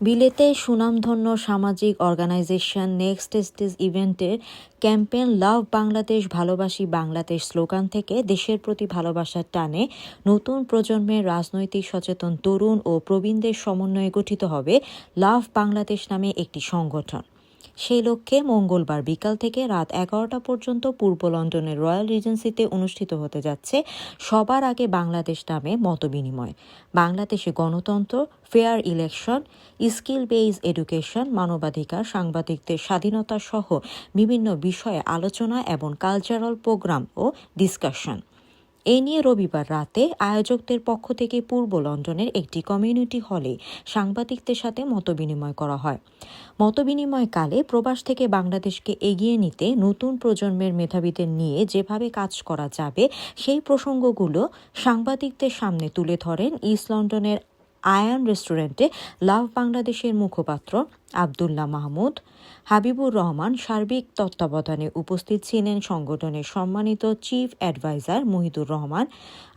বিলেতে সুনামধন্য সামাজিক organisation next stage ইভেন্টের ক্যাম্পেইন লাভ বাংলাদেশ ভালোবাসি বাংলাদেশ স্লোগান থেকে দেশের প্রতি ভালোবাসার টানে নতুন প্রজন্মের রাজনৈতিক সচেতন তরুণ ও প্রবীণদের সমন্বয়ে গঠিত হবে লাভ বাংলাদেশ নামে একটি সংগঠন। সেই লক্ষ্যে মঙ্গলবার বিকাল থেকে রাত 11টা পর্যন্ত পূর্ব লন্ডনের রয়্যাল রিজেন্সিতে অনুষ্ঠিত হতে যাচ্ছে সবার আগে বাংলাদেশ নামে মতবিনিময়। বাংলাদেশে গণতন্ত্র, fair election, skill base education, মানবাধিকার, সাংবাদিকদের স্বাধীনতা সহ বিভিন্ন বিষয়ে আলোচনা এবং কালচারাল প্রোগ্রাম ও ডিসকাশন। এ নিয়ে রবিবার রাতে আয়োজকদের পক্ষ থেকে পূর্ব লন্ডনের একটি কমিউনিটি হলে সাংবাদিকদের সাথে মতবিনিময় করা হয়। মতবিনিময়কালে প্রবাস থেকে বাংলাদেশকে এগিয়ে নিতে নতুন প্রজন্মের মেধাবীদের নিয়ে যেভাবে কাজ করা যাবে সেই প্রসঙ্গগুলো সাংবাদিকদের সামনে তুলে ধরেন ইস্ট লন্ডনের আয়ান রেস্টুরেন্টে লাভ বাংলাদেশের মুখপাত্র আবদুল্লাহ মাহমুদ হাবিবুর রহমান। সার্বিক তত্ত্বাবধানে উপস্থিত ছিলেন সংগঠনের সম্মানিত চিফ অ্যাডভাইজার মুহিদুর রহমান,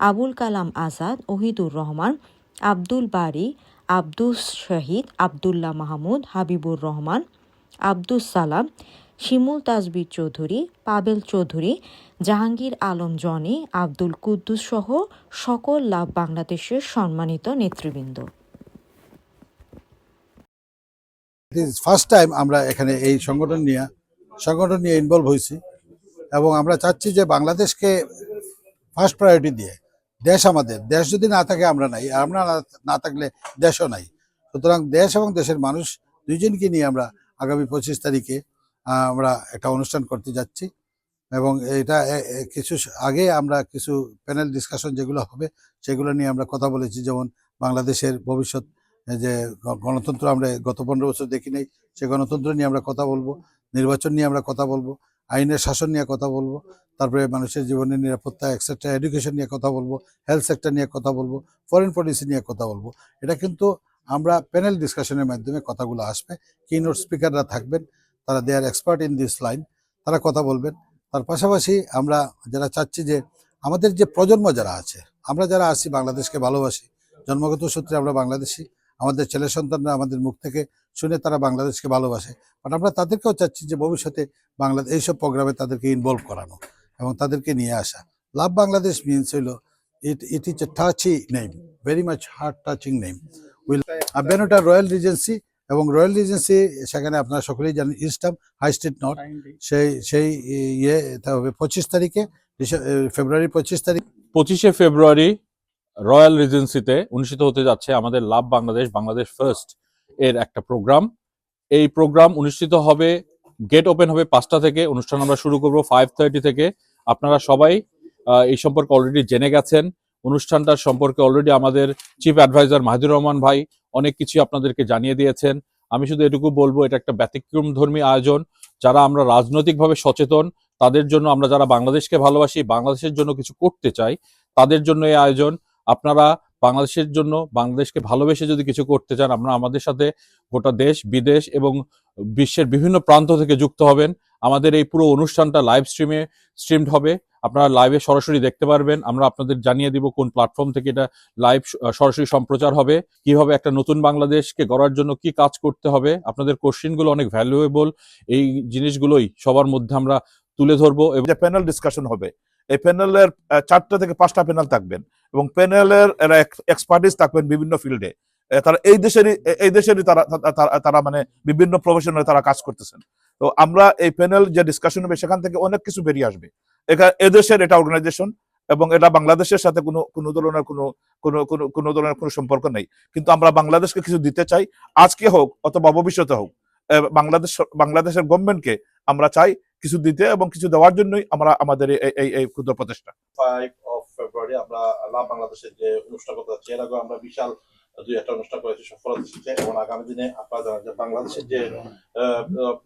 আবুল কালাম আজাদ, ওহিদুর রহমান, আব্দুল বারী, আব্দুস শহীদ, আবদুল্লাহ মাহমুদ, হাবিবুর রহমান, আব্দুস সালাম, শিমুল তাজবির চৌধুরী, পাবেল চৌধুরী, জাহাঙ্গীর আলম জনি, আব্দুল কুদ্দুস সহ সকল লাভ বাংলাদেশের সম্মানিত নেতৃবৃন্দ। ফার্স্ট টাইম আমরা এখানে এই সংগঠন নিয়ে ইনভলভ হয়েছি এবং আমরা চাচ্ছি যে বাংলাদেশকে ফার্স্ট প্রায়োরিটি দিয়ে আমাদের দেশ যদি না থাকে আমরা নাই, আর আমরা না থাকলে দেশও নাই। সুতরাং দেশ এবং দেশের মানুষ দুইজনকে নিয়ে আমরা আগামী 25 তারিখে আমরা একটা অনুষ্ঠান করতে যাচ্ছি এবং এটা কিছু আগে আমরা কিছু প্যানেল ডিসকাশন যেগুলো হবে সেগুলো নিয়ে আমরা কথা বলেছি। যেমন বাংলাদেশের ভবিষ্যৎ যে গণতন্ত্র আমরা গত 15 বছর দেখি নাই, সেই গণতন্ত্র নিয়ে আমরা কথা বলবো, নির্বাচন নিয়ে আমরা কথা বলবো, আইনের শাসন নিয়ে কথা বলবো, তারপরে মানুষের জীবনের নিরাপত্তা এক্সেট্রা, এডুকেশন নিয়ে কথা বলবো, হেলথ সেক্টর নিয়ে কথা বলবো, ফরেন পলিসি নিয়ে কথা বলবো। এটা কিন্তু আমরা প্যানেল ডিসকাশনের মাধ্যমে কথাগুলো আসবে। কিনোট স্পিকাররা থাকবেন, তারা দে আর এক্সপার্ট ইন দিস লাইন, তারা কথা বলবেন। তার পাশাপাশি আমরা যারা চাচ্ছি যে আমাদের যে প্রজন্ম যারা আছে, আমরা যারা আছি বাংলাদেশকে ভালোবাসি, জন্মগত সূত্রে আমরা বাংলাদেশি, আমাদের ছেলে সন্তানরা আমাদের মুখ থেকে শুনে তারা বাংলাদেশকে ভালোবাসে। বাট আমরা তাদেরকেও চাচ্ছি যে ভবিষ্যতে বাংলাদেশ এইসব প্রোগ্রামে তাদেরকে ইনভলভ করানো এবং তাদেরকে নিয়ে আসা। লাভ বাংলাদেশ মিনস হইল it is a touchy name, very much heart touching name. বেনোটা রয়্যাল রিজেন্সি এবং রয়্যাল রিজেন্সি সেখানে আপনারা সকলেই জানেন ইস্টার্ন হাই স্ট্রিট নর্থ, সেই ইয়ে হবে 25 তারিখে, ফেব্রুয়ারি 25 তারিখ। 25শে ফেব্রুয়ারি রয়্যাল রিজেন্সিতে অনুষ্ঠিত হতে যাচ্ছে আমাদের লাভ বাংলাদেশ বাংলাদেশ ফার্স্ট এর একটা প্রোগ্রাম। এই প্রোগ্রাম অনুষ্ঠিত হবে, গেট ওপেন হবে 5টা থেকে, অনুষ্ঠান আমরা শুরু করব 5:30 থেকে। আপনারা সবাই এই সম্পর্কে অলরেডি জেনে গেছেন। অনুষ্ঠানটার সম্পর্কে অলরেডি আমাদের চিফ অ্যাডভাইজার মাহিদুর রহমান ভাই অনেক কিছু আপনাদেরকে জানিয়ে দিয়েছেন। আমি শুধু এটুকু বলবো, এটা একটা ব্যতিক্রমধর্মী আয়োজন। যারা আমরা রাজনৈতিকভাবে সচেতন, তাদের জন্য, আমরা যারা বাংলাদেশকে ভালোবাসি, বাংলাদেশের জন্য কিছু করতে চাই, তাদের জন্য এই আয়োজন। আপনারা বাংলাদেশের জন্য, বাংলাদেশকে ভালোবেসে যদি কিছু করতে চান, আপনারা আমাদের সাথে গোটা দেশ বিদেশ এবং বিশ্বের বিভিন্ন প্রান্ত থেকে যুক্ত হবেন। আমাদের এই পুরো অনুষ্ঠানটা লাইভ স্ট্রিমড হবে, আপনারা লাইভে সরাসরি দেখতে পারবেন। আমরা আপনাদের জানিয়ে দিব কোন প্ল্যাটফর্ম থেকে এটা লাইভ সরাসরি সম্প্রচার হবে, কিভাবে একটা নতুন বাংলাদেশকে গড়ার জন্য কি কাজ করতে হবে। আপনাদের কোশ্চেনগুলো অনেক ভ্যালুয়েবল, এই জিনিসগুলোই সবার মধ্যে আমরা তুলে ধরবো। এবং প্যানেল ডিসকাশন হবে, এই প্যানেলের 4টা থেকে 5টা প্যানেল থাকবেন এবং প্যানেলের এক্সপার্টিস থাকবেন বিভিন্ন ফিল্ডে। তারা এই দেশেরই তারা মানে বিভিন্ন প্রফেশনে তারা কাজ করতেছেন। তো আমরা এই প্যানেল যে ডিসকাশন হবে সেখান থেকে অনেক কিছু বেরিয়ে আসবে। এদেশের এটা অর্গানাইজেশন এবং এটা বাংলাদেশের সাথে কোনো ধরনের কোনো সম্পর্ক নেই, কিন্তু আমরা বাংলাদেশকে কিছু দিতে চাই, আজকে হোক অথবা ভবিষ্যতে হোক। বাংলাদেশের গভর্নমেন্টকে আমরা চাই কিছু দিতে এবং কিছু দেওয়ার জন্যই আমরা আমাদের এই ক্ষুদ্র প্রচেষ্টা। 5 ফেব্রুয়ারি আমরা লাভ বাংলাদেশের যে অনুষ্ঠান করতে যাচ্ছি, এর আগে আমরা বিশাল 2-1টা অনুষ্ঠান করেছি, সফলতা এসেছে এবং আগামী দিনে আপনারা জানেন যে বাংলাদেশের যে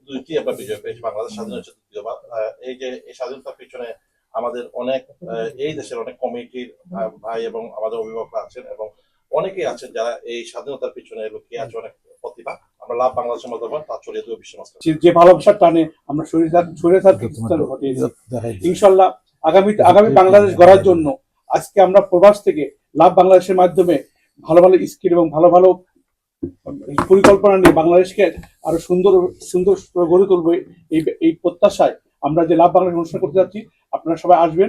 2টি আমরা বিজয় পেয়েছি, বাংলাদেশ স্বাধীন হয়েছে 2য়বার। এই যে এই স্বাধীনতার পিছনে আমাদের অনেক এই দেশের অনেক কমিটির ভাই এবং আমাদের অভিভাবকরা আছেন এবং অনেকেই আছেন যারা এই স্বাধীনতার পিছনে লুকিয়ে আছে অনেক প্রতিভা। আমরা লাভ বাংলাদেশের মাধ্যমে তা ছড়িয়ে দেবো বিশ্বের মাঝখানে। যে ভালোবাসার টানে আমরা ইনশাল্লাহ আগামী বাংলাদেশ গড়ার জন্য আজকে আমরা প্রবাস থেকে লাভ বাংলাদেশের মাধ্যমে ভালো ভালো স্কিল এবং ভালো ভালো পরিকল্পনা নিয়ে বাংলাদেশকে আরো সুন্দর সুন্দর গড়ে তুলবো, এই প্রত্যাশায় আমরা যে লাভ বাংলাদেশ অনুষ্ঠান করতে যাচ্ছি। আপনারা সবাই আসবেন।